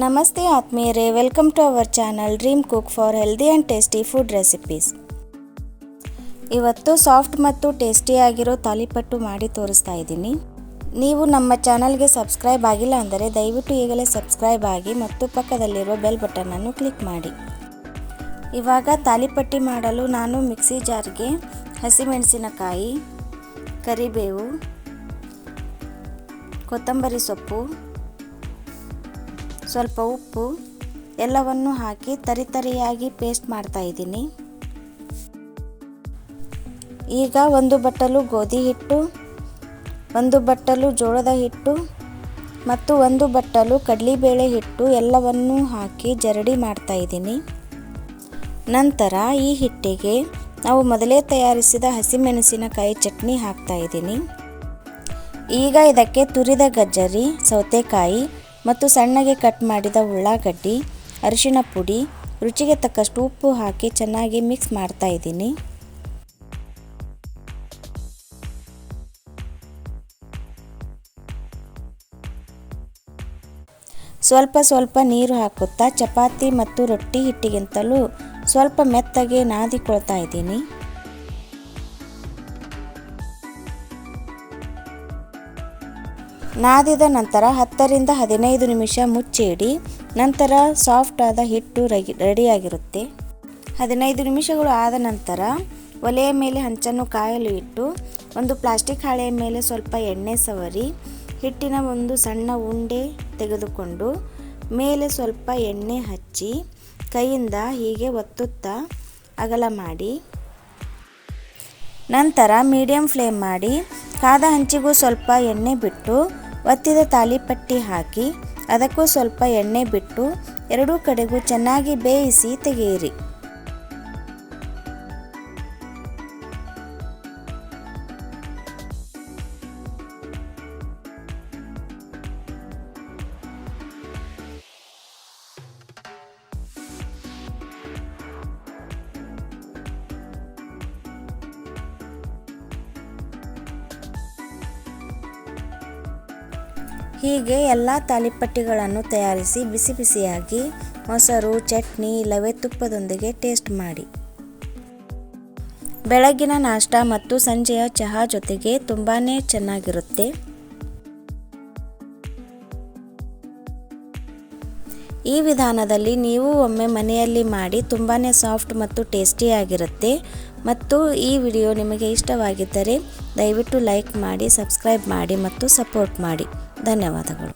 ನಮಸ್ತೆ ಆತ್ಮೀಯರೇ, welcome to our channel Dream Cook for healthy and tasty food recipes. ಇವತ್ತು soft ಮತ್ತು ಟೇಸ್ಟಿಯಾಗಿರೋ ತಾಲಿಪಟ್ಟು ಮಾಡಿ ತೋರಿಸ್ತಾ ಇದ್ದೀನಿ. ನೀವು ನಮ್ಮ ಚಾನಲ್ಗೆ ಸಬ್ಸ್ಕ್ರೈಬ್ ಆಗಿಲ್ಲ ಅಂದರೆ ದಯವಿಟ್ಟು ಈಗಲೇ ಸಬ್ಸ್ಕ್ರೈಬ್ ಆಗಿ ಮತ್ತು ಪಕ್ಕದಲ್ಲಿರುವ ಬೆಲ್ ಬಟನನ್ನು ಕ್ಲಿಕ್ ಮಾಡಿ. ಇವಾಗ ತಾಲಿಪಟ್ಟಿ ಮಾಡಲು ನಾನು ಮಿಕ್ಸಿ ಜಾರ್ಗೆ ಹಸಿಮೆಣಸಿನಕಾಯಿ, ಕರಿಬೇವು, ಕೊತ್ತಂಬರಿ ಸೊಪ್ಪು, ಸ್ವಲ್ಪ ಉಪ್ಪು ಎಲ್ಲವನ್ನು ಹಾಕಿ ತರಿತರಿಯಾಗಿ ಪೇಸ್ಟ್ ಮಾಡ್ತಾ ಇದ್ದೀನಿ. ಈಗ 1 ಬಟ್ಟಲು ಗೋಧಿ ಹಿಟ್ಟು, 1 ಬಟ್ಟಲು ಜೋಳದ ಹಿಟ್ಟು ಮತ್ತು 1 ಬಟ್ಟಲು ಕಡಲೆಬೇಳೆ ಹಿಟ್ಟು ಎಲ್ಲವನ್ನು ಹಾಕಿ ಜರಡಿ ಮಾಡ್ತಾ ಇದ್ದೀನಿ. ನಂತರ ಈ ಹಿಟ್ಟಿಗೆ ನಾವು ಮೊದಲೇ ತಯಾರಿಸಿದ ಹಸಿಮೆಣಸಿನಕಾಯಿ ಚಟ್ನಿ ಹಾಕ್ತಾ ಇದ್ದೀನಿ. ಈಗ ಇದಕ್ಕೆ ತುರಿದ ಗಜ್ಜರಿ, ಸೌತೆಕಾಯಿ ಮತ್ತು ಸಣ್ಣಗೆ ಕಟ್ ಮಾಡಿದ ಉಳ್ಳಾಗಡ್ಡಿ, ಅರಿಶಿಣ ಪುಡಿ, ರುಚಿಗೆ ತಕ್ಕಷ್ಟು ಉಪ್ಪು ಹಾಕಿ ಚೆನ್ನಾಗಿ ಮಿಕ್ಸ್ ಮಾಡ್ತಾ ಇದ್ದೀನಿ. ಸ್ವಲ್ಪ ಸ್ವಲ್ಪ ನೀರು ಹಾಕುತ್ತಾ ಚಪಾತಿ ಮತ್ತು ರೊಟ್ಟಿ ಹಿಟ್ಟಿಗಿಂತಲೂ ಸ್ವಲ್ಪ ಮೆತ್ತಗೆ ನಾದಿಕೊಳ್ತಾ ಇದ್ದೀನಿ. ನಾದಿದ ನಂತರ 10 ರಿಂದ 15 ನಿಮಿಷ ಮುಚ್ಚಿಡಿ. ನಂತರ ಸಾಫ್ಟ್ ಆದ ಹಿಟ್ಟು ರೆಡಿಯಾಗಿರುತ್ತೆ. 15 ನಿಮಿಷಗಳು ಆದ ನಂತರ ಒಲೆಯ ಮೇಲೆ ಹಂಚನ್ನು ಕಾಯಲು ಇಟ್ಟು ಒಂದು ಪ್ಲಾಸ್ಟಿಕ್ ಹಾಳೆಯ ಮೇಲೆ ಸ್ವಲ್ಪ ಎಣ್ಣೆ ಸವರಿ ಹಿಟ್ಟಿನ ಒಂದು ಸಣ್ಣ ಉಂಡೆ ತೆಗೆದುಕೊಂಡು ಮೇಲೆ ಸ್ವಲ್ಪ ಎಣ್ಣೆ ಹಚ್ಚಿ ಕೈಯಿಂದ ಹೀಗೆ ಒತ್ತುತ್ತಾ ಅಗಲ ಮಾಡಿ, ನಂತರ ಮೀಡಿಯಂ ಫ್ಲೇಮ್ ಮಾಡಿ ಕಾದ ಹಂಚಿಗೂ ಸ್ವಲ್ಪ ಎಣ್ಣೆ ಬಿಟ್ಟು ಒತ್ತಿದ ತಾಲಿಪಟ್ಟಿ ಹಾಕಿ ಅದಕ್ಕೂ ಸ್ವಲ್ಪ ಎಣ್ಣೆ ಬಿಟ್ಟು ಎರಡೂ ಕಡೆಗೂ ಚೆನ್ನಾಗಿ ಬೇಯಿಸಿ ತೆಗೆಯಿರಿ. ಹೀಗೆ ಎಲ್ಲ ತಾಲಿಪಟ್ಟಿಗಳನ್ನು ತಯಾರಿಸಿ ಬಿಸಿ ಬಿಸಿಯಾಗಿ ಮೊಸರು, ಚಟ್ನಿ ಇಲ್ಲವೇ ತುಪ್ಪದೊಂದಿಗೆ ಟೇಸ್ಟ್ ಮಾಡಿ. ಬೆಳಗಿನ ನಾಷ್ಟ ಮತ್ತು ಸಂಜೆಯ ಚಹಾ ಜೊತೆಗೆ ತುಂಬಾ ಚೆನ್ನಾಗಿರುತ್ತೆ. ಈ ವಿಧಾನದಲ್ಲಿ ನೀವು ಒಮ್ಮೆ ಮನೆಯಲ್ಲಿ ಮಾಡಿ ತುಂಬಾ ಸಾಫ್ಟ್ ಮತ್ತು ಟೇಸ್ಟಿಯಾಗಿರುತ್ತೆ. ಮತ್ತು ಈ ವಿಡಿಯೋ ನಿಮಗೆ ಇಷ್ಟವಾಗಿದ್ದರೆ ದಯವಿಟ್ಟು ಲೈಕ್ ಮಾಡಿ, ಸಬ್ಸ್ಕ್ರೈಬ್ ಮಾಡಿ ಮತ್ತು ಸಪೋರ್ಟ್ ಮಾಡಿ. ಧನ್ಯವಾದಗಳು.